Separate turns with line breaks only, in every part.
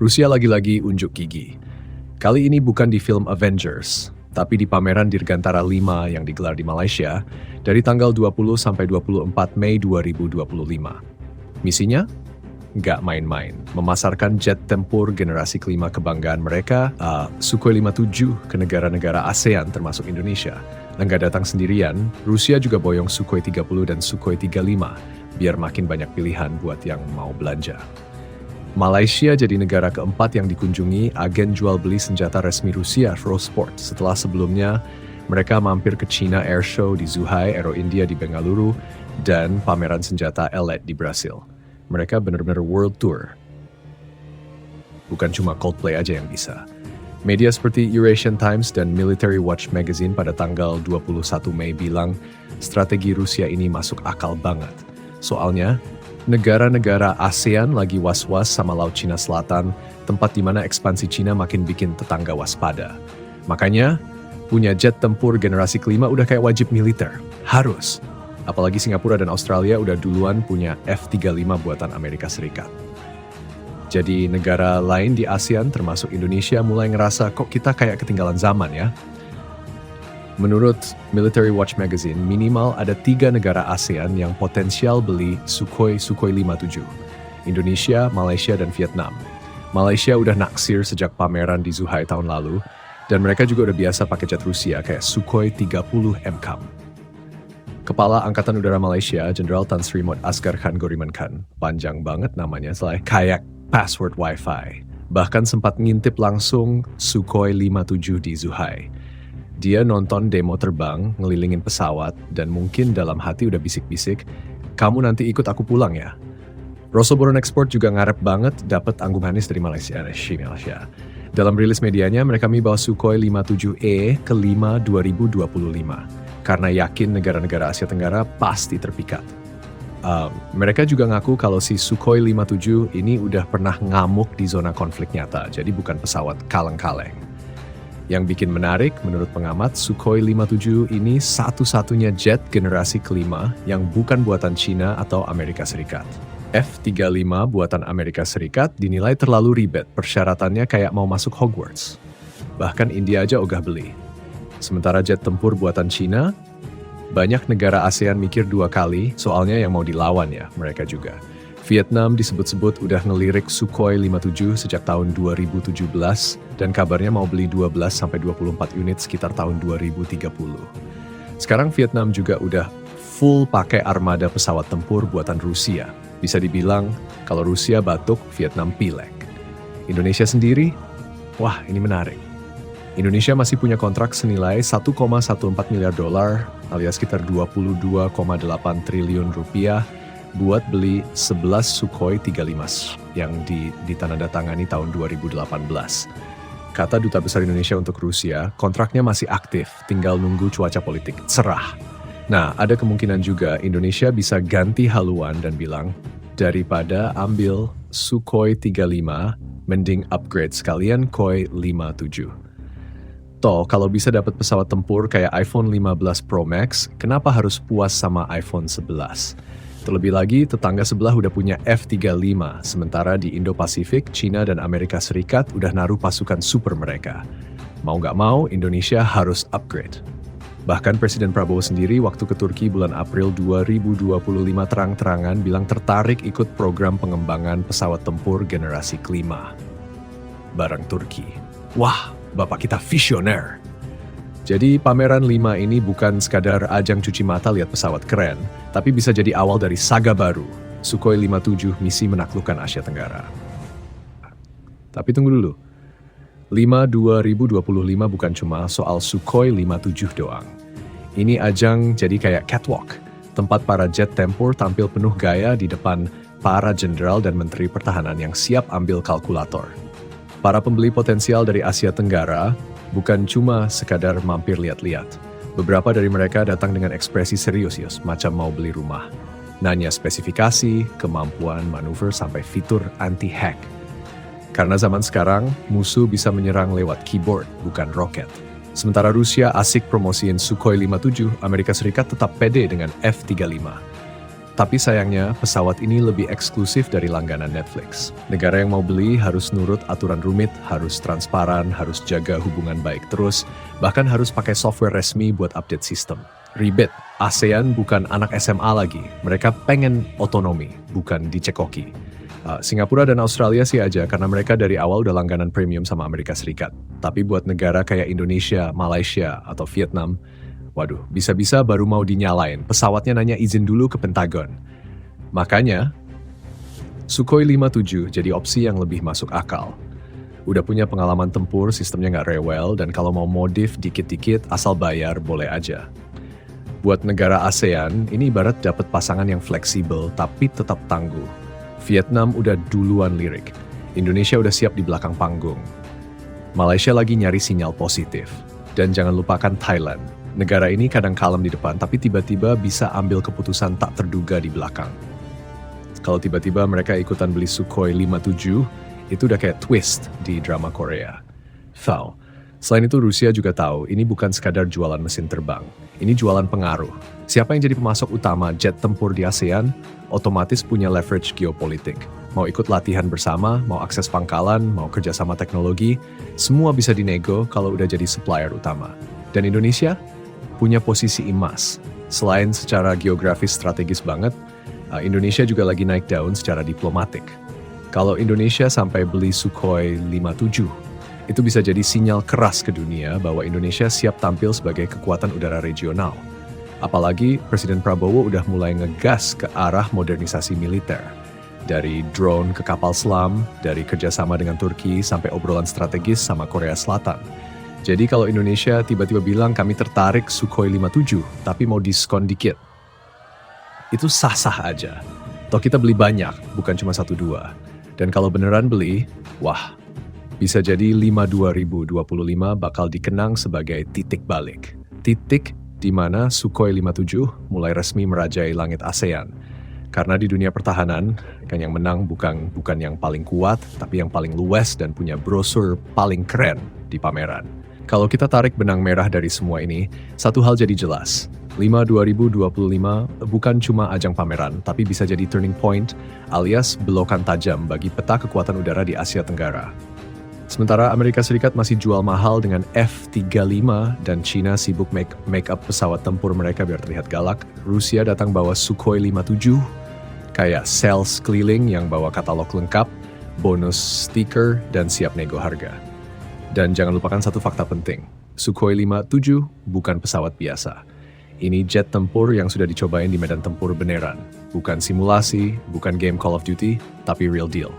Rusia lagi-lagi unjuk gigi. Kali ini bukan di film Avengers, tapi di pameran Dirgantara 5 yang digelar di Malaysia dari tanggal 20 sampai 24 Mei 2025. Misinya? Nggak main-main, memasarkan jet tempur generasi kelima kebanggaan mereka, Sukhoi 57 ke negara-negara ASEAN termasuk Indonesia. Dan nggak datang sendirian, Rusia juga boyong Sukhoi 30 dan Sukhoi 35, biar makin banyak pilihan buat yang mau belanja. Malaysia jadi negara keempat yang dikunjungi agen jual beli senjata resmi Rusia, Rosport, setelah sebelumnya mereka mampir ke China Air Show di Zhuhai, Aero India di Bengaluru, dan pameran senjata Elite di Brasil. Mereka benar-benar world tour. Bukan cuma Coldplay aja yang bisa. Media seperti Eurasian Times dan Military Watch Magazine pada tanggal 21 Mei bilang strategi Rusia ini masuk akal banget. Soalnya, negara-negara ASEAN lagi was-was sama Laut Cina Selatan, tempat di mana ekspansi Cina makin bikin tetangga waspada. Makanya, punya jet tempur generasi kelima udah kayak wajib militer. Harus. Apalagi Singapura dan Australia udah duluan punya F-35 buatan Amerika Serikat. Jadi negara lain di ASEAN termasuk Indonesia mulai ngerasa kok kita kayak ketinggalan zaman ya. Menurut Military Watch Magazine, minimal ada 3 negara ASEAN yang potensial beli Sukhoi 57. Indonesia, Malaysia, dan Vietnam. Malaysia udah naksir sejak pameran di Zhuhai tahun lalu, dan mereka juga udah biasa pakai jet Rusia kayak Sukhoi 30 MCAM. Kepala Angkatan Udara Malaysia, Jenderal Tan Sri Mohd Asgar Khan Goriman Khan, panjang banget namanya, selain kayak password Wi-Fi. Bahkan sempat ngintip langsung Sukhoi 57 di Zhuhai. Dia nonton demo terbang, ngelilingin pesawat, dan mungkin dalam hati udah bisik-bisik, kamu nanti ikut aku pulang ya. Rosoboron Export juga ngarep banget dapat anggung manis dari Malaysia. Dalam rilis medianya, mereka membawa Sukhoi 57E ke-5 2025, karena yakin negara-negara Asia Tenggara pasti terpikat. Mereka juga ngaku kalau si Sukhoi 57 ini udah pernah ngamuk di zona konflik nyata, jadi bukan pesawat kaleng-kaleng. Yang bikin menarik, menurut pengamat, Sukhoi 57 ini satu-satunya jet generasi kelima yang bukan buatan Cina atau Amerika Serikat. F-35 buatan Amerika Serikat dinilai terlalu ribet, persyaratannya kayak mau masuk Hogwarts. Bahkan India aja ogah beli. Sementara jet tempur buatan Cina, banyak negara ASEAN mikir 2 kali, soalnya yang mau dilawan ya, mereka juga. Vietnam disebut-sebut udah ngelirik Sukhoi 57 sejak tahun 2017 dan kabarnya mau beli 12-24 unit sekitar tahun 2030. Sekarang Vietnam juga udah full pakai armada pesawat tempur buatan Rusia. Bisa dibilang kalau Rusia batuk, Vietnam pilek. Indonesia sendiri, wah ini menarik. Indonesia masih punya kontrak senilai 1,14 miliar dolar alias sekitar 22,8 triliun rupiah buat beli 11 Sukhoi 35 yang ditandatangani tahun 2018. Kata Duta Besar Indonesia untuk Rusia, kontraknya masih aktif, tinggal nunggu cuaca politik cerah. Nah, ada kemungkinan juga Indonesia bisa ganti haluan dan bilang, daripada ambil Sukhoi 35, mending upgrade sekalian Koi 57. Toh, kalau bisa dapat pesawat tempur kayak iPhone 15 Pro Max, kenapa harus puas sama iPhone 11? Terlebih lagi, tetangga sebelah udah punya F-35, sementara di Indo-Pasifik, China dan Amerika Serikat udah naruh pasukan super mereka. Mau nggak mau, Indonesia harus upgrade. Bahkan Presiden Prabowo sendiri waktu ke Turki bulan April 2025 terang-terangan bilang tertarik ikut program pengembangan pesawat tempur generasi kelima. Barang Turki. Wah, Bapak kita visioner. Jadi pameran 5 ini bukan sekadar ajang cuci mata lihat pesawat keren, tapi bisa jadi awal dari saga baru, Sukhoi 57 misi menaklukkan Asia Tenggara. Tapi tunggu dulu, 5 2025 bukan cuma soal Sukhoi 57 doang. Ini ajang jadi kayak catwalk, tempat para jet tempur tampil penuh gaya di depan para jenderal dan menteri pertahanan yang siap ambil kalkulator. Para pembeli potensial dari Asia Tenggara bukan cuma sekadar mampir lihat-lihat. Beberapa dari mereka datang dengan ekspresi serius, macam mau beli rumah. Nanya spesifikasi, kemampuan, manuver, sampai fitur anti-hack. Karena zaman sekarang, musuh bisa menyerang lewat keyboard, bukan roket. Sementara Rusia asik promosiin Sukhoi 57, Amerika Serikat tetap pede dengan F-35. Tapi sayangnya, pesawat ini lebih eksklusif dari langganan Netflix. Negara yang mau beli harus nurut aturan rumit, harus transparan, harus jaga hubungan baik terus, bahkan harus pakai software resmi buat update sistem. Ribet, ASEAN bukan anak SMA lagi. Mereka pengen otonomi, bukan dicekoki. Singapura dan Australia sih aja, karena mereka dari awal udah langganan premium sama Amerika Serikat. Tapi buat negara kayak Indonesia, Malaysia, atau Vietnam, waduh, bisa-bisa baru mau dinyalain, pesawatnya nanya izin dulu ke Pentagon. Makanya, Sukhoi 57 jadi opsi yang lebih masuk akal. Udah punya pengalaman tempur, sistemnya nggak rewel, dan kalau mau modif dikit-dikit asal bayar boleh aja. Buat negara ASEAN, ini ibarat dapat pasangan yang fleksibel tapi tetap tangguh. Vietnam udah duluan lirik, Indonesia udah siap di belakang panggung. Malaysia lagi nyari sinyal positif. Dan jangan lupakan Thailand. Negara ini kadang kalem di depan, tapi tiba-tiba bisa ambil keputusan tak terduga di belakang. Kalau tiba-tiba mereka ikutan beli Sukhoi 57, itu udah kayak twist di drama Korea. Foul. Selain itu Rusia juga tahu, ini bukan sekadar jualan mesin terbang. Ini jualan pengaruh. Siapa yang jadi pemasok utama jet tempur di ASEAN, otomatis punya leverage geopolitik. Mau ikut latihan bersama, mau akses pangkalan, mau kerjasama teknologi, semua bisa dinego kalau udah jadi supplier utama. Dan Indonesia punya posisi emas. Selain secara geografis strategis banget, Indonesia juga lagi naik daun secara diplomatik. Kalau Indonesia sampai beli Sukhoi 57, itu bisa jadi sinyal keras ke dunia bahwa Indonesia siap tampil sebagai kekuatan udara regional. Apalagi Presiden Prabowo udah mulai ngegas ke arah modernisasi militer. Dari drone ke kapal selam, dari kerjasama dengan Turki sampai obrolan strategis sama Korea Selatan. Jadi kalau Indonesia tiba-tiba bilang kami tertarik Sukhoi 57, tapi mau diskon dikit, itu sah-sah aja. Toh kita beli banyak, bukan cuma 1-2. Dan kalau beneran beli, wah, bisa jadi 5 2025 bakal dikenang sebagai titik balik. Titik di mana Sukhoi 57 mulai resmi merajai langit ASEAN. Karena di dunia pertahanan, kan yang menang bukan yang paling kuat, tapi yang paling luas dan punya brosur paling keren di pameran. Kalau kita tarik benang merah dari semua ini, satu hal jadi jelas. 5 2025 bukan cuma ajang pameran, tapi bisa jadi turning point alias belokan tajam bagi peta kekuatan udara di Asia Tenggara. Sementara Amerika Serikat masih jual mahal dengan F-35 dan China sibuk make up pesawat tempur mereka biar terlihat galak, Rusia datang bawa Sukhoi 57, kayak sales keliling yang bawa katalog lengkap, bonus stiker, dan siap nego harga. Dan jangan lupakan satu fakta penting, Sukhoi 57 bukan pesawat biasa. Ini jet tempur yang sudah dicobain di medan tempur beneran. Bukan simulasi, bukan game Call of Duty, tapi real deal.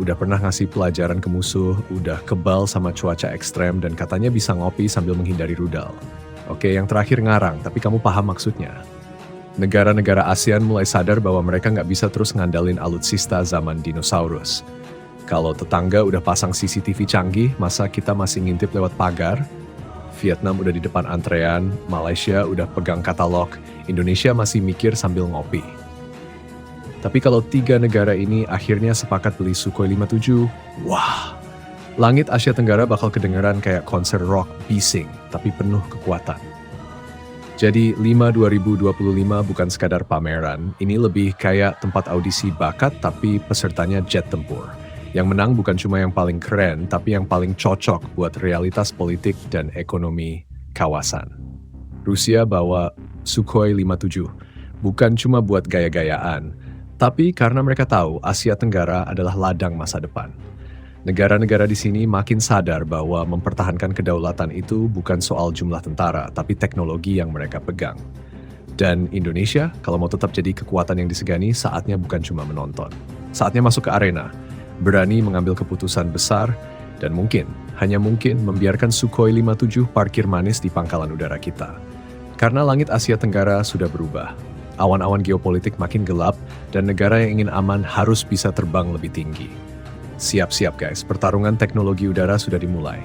Udah pernah ngasih pelajaran ke musuh, udah kebal sama cuaca ekstrem, dan katanya bisa ngopi sambil menghindari rudal. Oke, yang terakhir ngarang, tapi kamu paham maksudnya. Negara-negara ASEAN mulai sadar bahwa mereka nggak bisa terus ngandalin alutsista zaman dinosaurus. Kalau tetangga udah pasang CCTV canggih, masa kita masih ngintip lewat pagar? Vietnam udah di depan antrean, Malaysia udah pegang katalog, Indonesia masih mikir sambil ngopi. Tapi kalau 3 negara ini akhirnya sepakat beli Sukhoi 57, wah, langit Asia Tenggara bakal kedengeran kayak konser rock bising, tapi penuh kekuatan. Jadi 5 2025 bukan sekadar pameran, ini lebih kayak tempat audisi bakat tapi pesertanya jet tempur. Yang menang bukan cuma yang paling keren, tapi yang paling cocok buat realitas politik dan ekonomi kawasan. Rusia bawa Sukhoi 57, bukan cuma buat gaya-gayaan, tapi karena mereka tahu Asia Tenggara adalah ladang masa depan. Negara-negara di sini makin sadar bahwa mempertahankan kedaulatan itu bukan soal jumlah tentara, tapi teknologi yang mereka pegang. Dan Indonesia, kalau mau tetap jadi kekuatan yang disegani, saatnya bukan cuma menonton. Saatnya masuk ke arena, berani mengambil keputusan besar, dan mungkin, hanya mungkin membiarkan Sukhoi 57 parkir manis di pangkalan udara kita. Karena langit Asia Tenggara sudah berubah. Awan-awan geopolitik makin gelap, dan negara yang ingin aman harus bisa terbang lebih tinggi. Siap-siap guys, pertarungan teknologi udara sudah dimulai.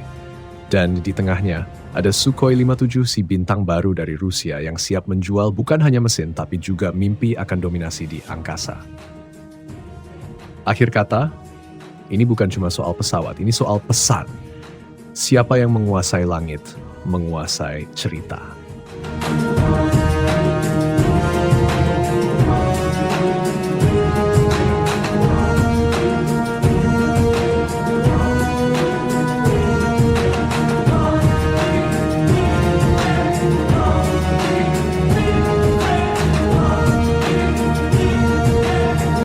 Dan di tengahnya, ada Sukhoi 57 si bintang baru dari Rusia yang siap menjual bukan hanya mesin, tapi juga mimpi akan dominasi di angkasa. Akhir kata, ini bukan cuma soal pesawat, ini soal pesan. Siapa yang menguasai langit, menguasai cerita.